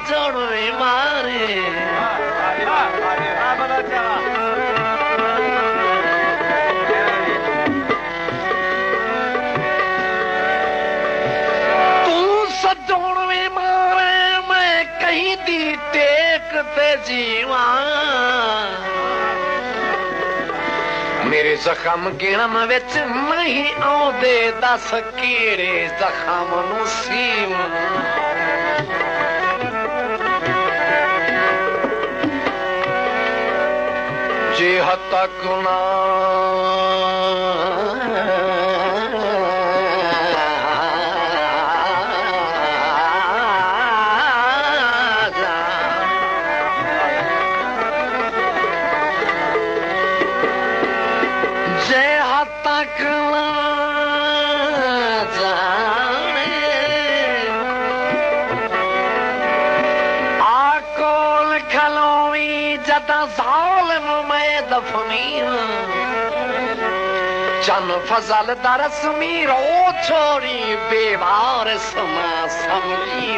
जोड़वे मारे तू सजोड़वे मारे मैं कहीं दी टेक ते जीवा मेरे जख्म गिणन विच नहीं आउंदे दस केड़े जख्म नूं सीवा जे तक ना चन फजल दरस मीरो छोरी बेवार समा समझी